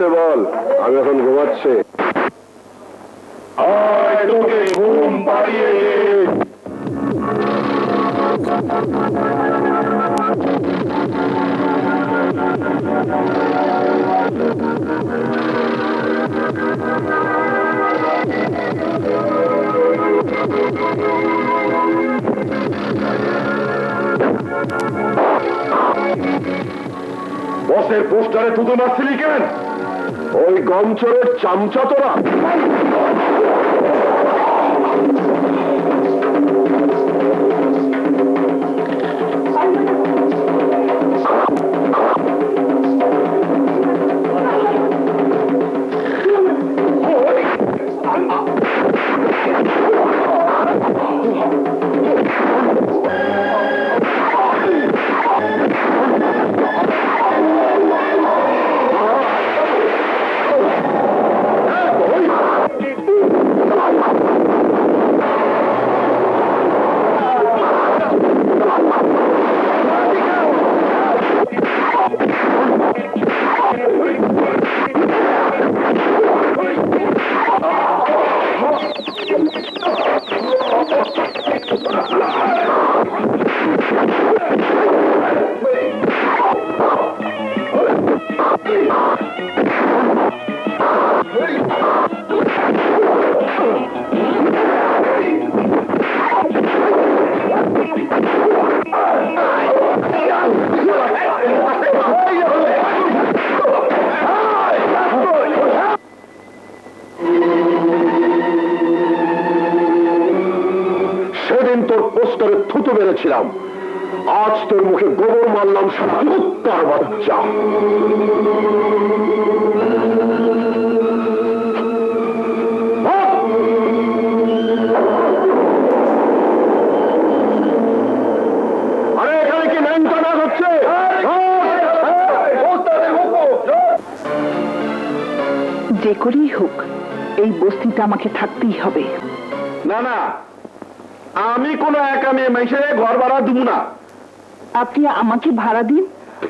আসতে বল, আমি এখন ঘুমাচ্ছি। তোকে ঘুম পাড়িয়ে বসের পোস্টারে থুতু মারছিলি কেন? ওই গমচোরের চামচা তোরা। সেদিন তোর পোস্টারে থুতু মেরেছিলাম, আজ তোর মুখে গোবর মারলাম। কুত্তার বাচ্চা! আরে এখানে কি ম্যানটানা হচ্ছে? যে করেই হোক এই বস্তিতে আমাকে থাকতেই হবে। না না, আমি কোনো একা মেয়ে মেশে ঘর ভাড়া দিব না। আপনি আমাকে ভাড়া দিন,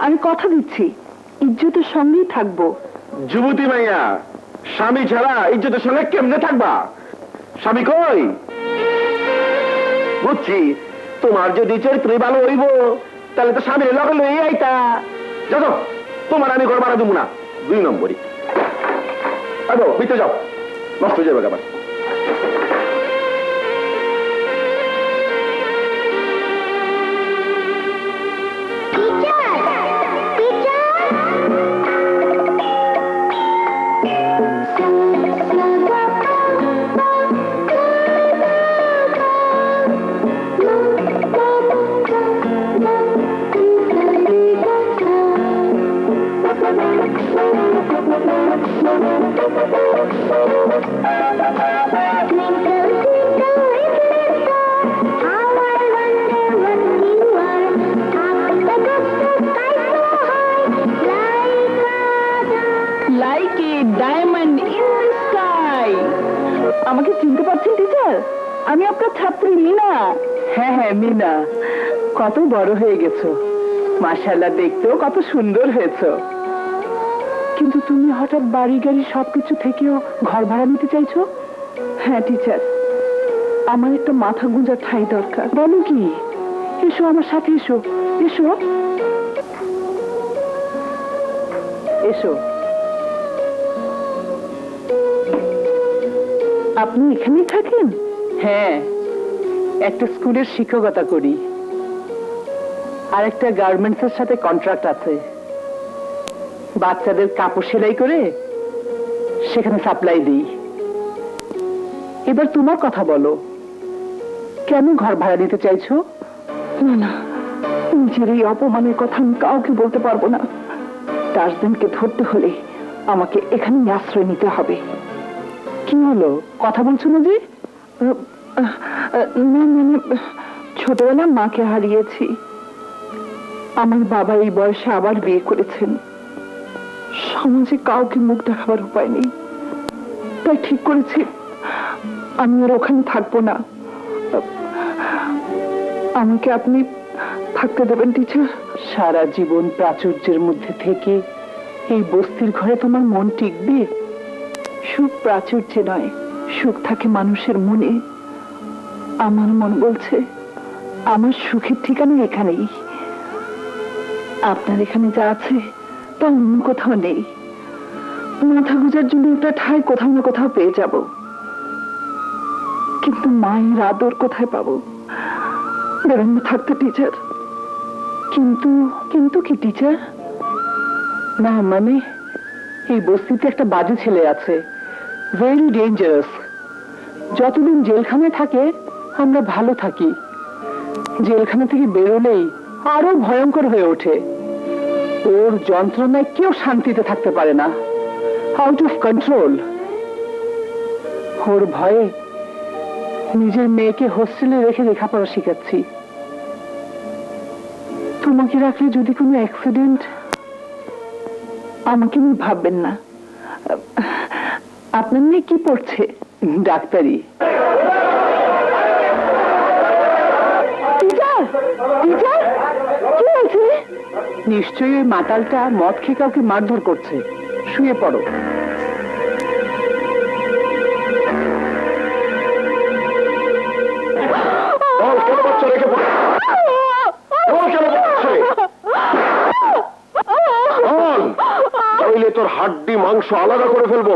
আমি কথা দিচ্ছি ইজ্জতের সঙ্গেই থাকবো। যুবতী মাইয়া, স্বামী ছাড়া ইজ্জতের সঙ্গে কেমনে থাকবা? স্বামী কই? বুঝছি, তোমার যদি চরিত্র ভালো হইব তাহলে তো স্বামীর লগে লই আইতা। যাও, তোমার আমি ঘর ভাড়া দিব না। 2 নম্বরই ভিতরে যাও, নষ্ট হয়ে যাবে আবার। আমাকে চিনতে পারছেন টিচার? আমি আপনার ছাত্রী মিনা। হ্যাঁ হ্যাঁ মিনা, কত বড় হয়ে গেছো, মাশাআল্লাহ, দেখতেও কত সুন্দর হয়েছো। কিন্তু তুমি হঠাৎ বাড়ি গাড়ি সবকিছু থেকেও ঘর ভাড়া নিতে চাইছো? হ্যাঁ টিচার, আমার একটা মাথা গুঁজার ঠাঁই দরকার। বলো কি? এসো আমার সাথে, এসো এসো এসো। আপনি এখানেই থাকেন? হ্যাঁ, একটা স্কুলের শিক্ষকতা করি, আর একটা গার্মেন্টস এর সাথে কন্ট্রাক্ট আছে। বাচ্চাদের কাপড় সেলাই করে সেখানে সাপ্লাই দিই। এবার তোমার কথা বলো, কেন ঘর ভাড়া দিতে চাইছো? না না, নিজের এই অপমানের কথা আমি কাউকে বলতে পারবো না। তাজদিনকে ধরতে হলে আমাকে এখানেই আশ্রয় নিতে হবে। কি হলো, কথা বলছো না যে? না মানে ছোটবেলা মাকে হারিয়েছি। আমার বাবা এই বয়সে আবার বিয়ে করেছেন। সমাজে কাউকে মুখ দেখাবার উপায় নেই, তাই ঠিক করেছি আমি আর ওখানে থাকবো না। আমাকে আপনি থাকতে দেবেন টিচার? সারা জীবন প্রাচুর্যের মধ্যে থেকে এই বস্তির ঘরে তোমার মন টিকবে? সুখ প্রাচুর্যে নয়, সুখ থাকে মানুষের মনে। আমার মন বলছে আমার সুখের ঠিকানা এখানেই। আপনার এখানে যা আছে তা অন্য কোথাও নেই। মাথা গুজার জন্য একটা ঠাঁই কোথাও না কোথাও পেয়ে যাব, কিন্তু মায়ের আদর কোথায় পাবো? বেরোন না থাকতে টিচার। কিন্তু কিন্তু কি টিচার? না মানে এই বস্তিতে একটা বাজে ছেলে আছে, ভেরি ডেঞ্জারাস। যতদিন জেলখানায় থাকে আমরা ভালো থাকি, জেলখানা থেকে বেরোলেই আরো ভয়ঙ্কর হয়ে ওঠে। ওর যন্ত্রণায় কেউ শান্তিতে থাকতে পারে না, আউট অফ কন্ট্রোল। ওর ভয়ে নিজের মেয়েকে হোস্টেলে রেখে লেখাপড়া শিখাচ্ছি। তোমাকে রাখলে যদি কোনো অ্যাক্সিডেন্ট, আমাকে নিয়ে ভাববেন না। আপনার মেয়ে কি পড়ছে? ডাক্তারি। কি হয়েছে? নিশ্চয়ই ওই মাতালটা মদ খেয়ে কাউকে মারধর করছে। শুয়ে পড়ো। তোর হাড্ডি মাংস আলাদা করে ফেলবো।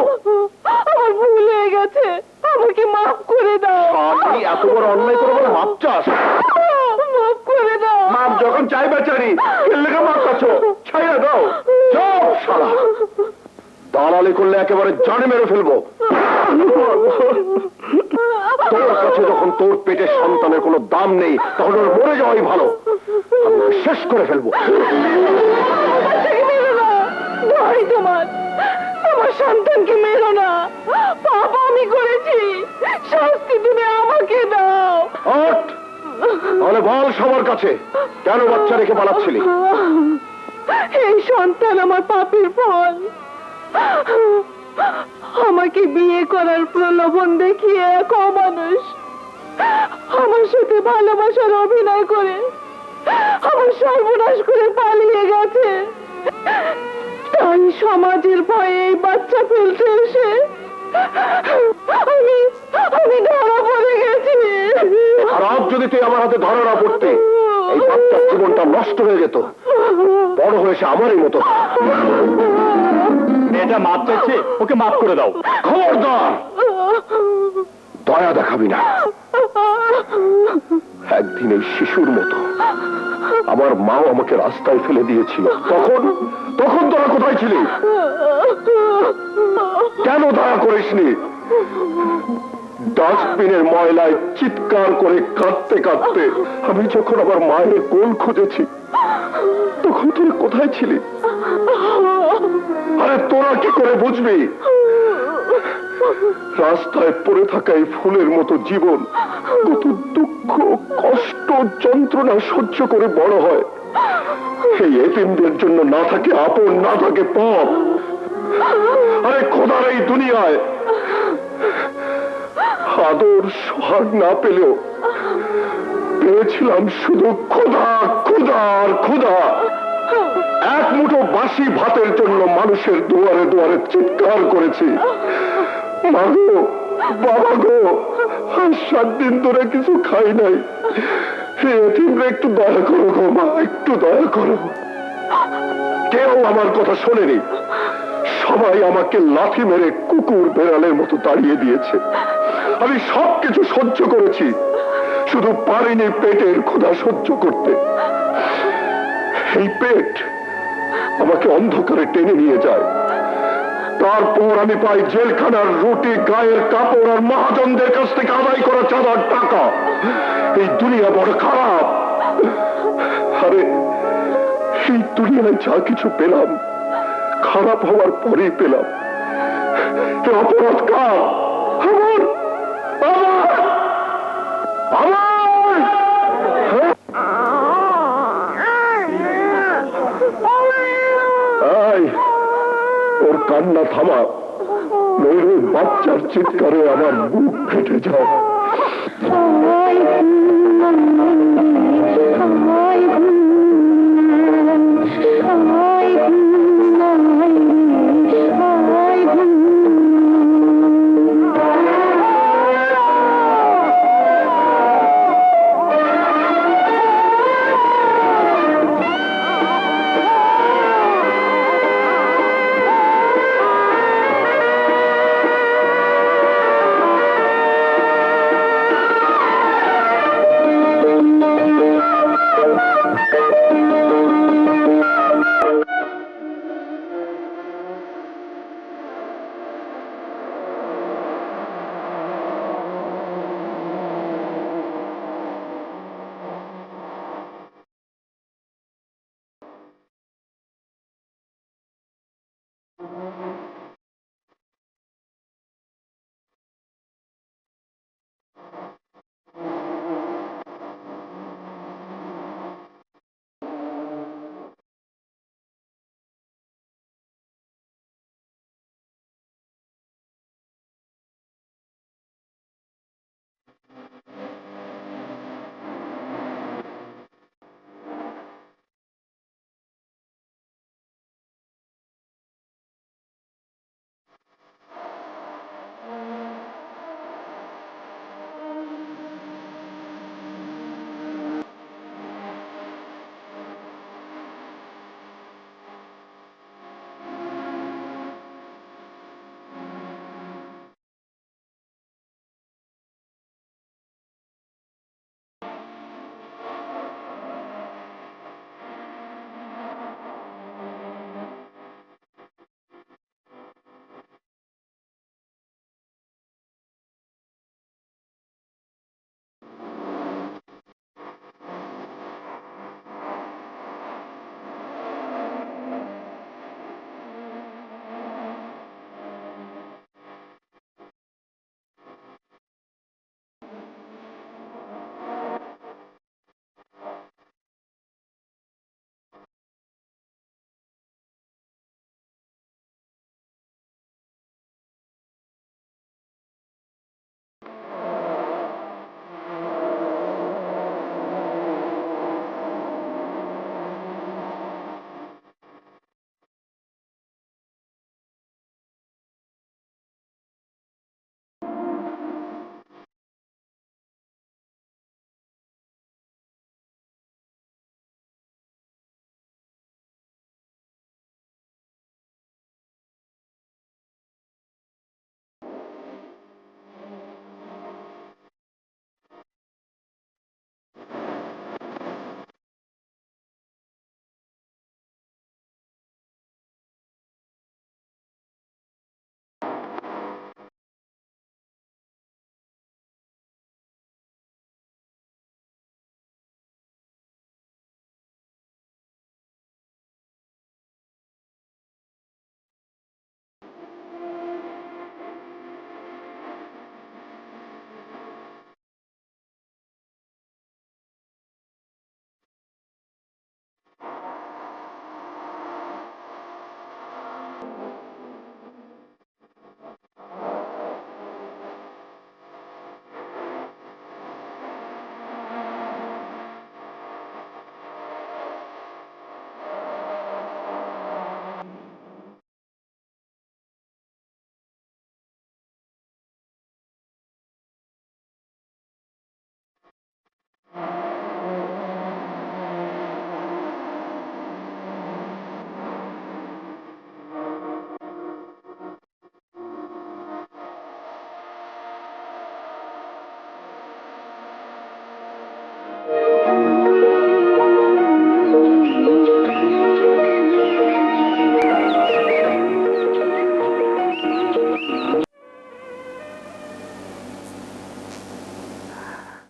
আমার ভুল হয়ে গেছে, আমাকে মাফ করে দাও। আমি এত বড় অন্যায় করে বলে মাপ চাস? মাফ করে দাও। মাপ যখন চাই বেচারি, লেখা মাপ চাচ্ছ, ছাইয়া দাও। চল শালা, দালালি করলে একেবারে জানে মেরে ফেলবো। তোর কাছে যখন তোর পেটের সন্তানের কোনো দাম নেই, তখন ওর মরে যাওয়াই ভালো। আমি ওকে শেষ করে ফেলবো। তোমার আমার সন্তানকে মেরো না। পাপ আমি করেছি, শাস্তি তুমি আমাকে দাও। তাহলে বল সবার কাছে, কেন বাচ্চা রেখে পালাচ্ছিলি? এই সন্তান আমার পাপের ফল। আমাকে বিয়ে করার প্রলোভন দেখিয়ে এক অমানুষ আমার সাথে ভালোবাসার অভিনয় করে আমার সর্বনাশ করে পালিয়ে গেছে। তাই সমাজের ভয়ে এই বাচ্চা ফেলতে এসে আমি ধরা পড়ে গেছি। আর আজ যদি তুই আমার হাতে ধরা না পড়তে, এই বাচ্চার জীবনটা নষ্ট হয়ে যেত। বড় হয়েছে আমারই মতো। মেয়েটা মাপ চাইছে, ওকে মাফ করে দাও। খবরদার, দয়া দেখাবি না। একদিন এই শিশুর মতো আমার মাও আমাকে রাস্তায় ফেলে দিয়েছিল। তখন তোরা কোথায় ছিলি? কেন দয়া করিসনি? ডাস্টবিনের ময়লায় চিৎকার করে কাঁদতে কাঁদতে আমি যখন আমার মায়ের কোল খুঁজেছি, তখন তুই কোথায় ছিলি? আরে তোরা কি করে বুঝবি? রাস্তায় পড়ে থাকা এই ফুলের মতো জীবন কত দুঃখ, কষ্ট, যন্ত্রণা সহ্য করে বড় হয়। এই এতিমদের জন্য না থাকে আপন, না থাকে পথ। আরে খোদার এই দুনিয়ায় আদর সোহাগ না পেলেও পেয়েছিলাম শুধু ক্ষুধা, ক্ষুধা আর ক্ষুধা। এক মুঠো বাসি ভাতের জন্য মানুষের দুয়ারে দুয়ারে চিৎকার করেছি। মা গো, বাবা গো, আর 7 দিন ধরে কিছু খাই নাই। এতিমরা একটু দয়া করো গো মা, একটু দয়া করো। কেউ আমার কথা শোনেনি। সবাই আমাকে লাথি মেরে কুকুর বেড়ালের মতো তাড়িয়ে দিয়েছে। আমি সবকিছু সহ্য করেছি, শুধু পারিনি পেটের ক্ষুধা সহ্য করতে। এই পেট আমাকে অন্ধকারে টেনে নিয়ে যায়। তারপর আমি পাই জেলখানার রুটি, গায়ের কাপড় আর মহাজনদের কাছ থেকে আদায় করা চাঁদার টাকা। এই দুনিয়া বড় খারাপ। আরে এই দুনিয়ায় যা কিছু পেলাম খারাপ হওয়ার পরেই পেলাম। অপরাধ কার? আমার আমার ওর কান্না থামা, নইলে বাচ্চার চিৎকারে আমার বুক ফেটে যায়।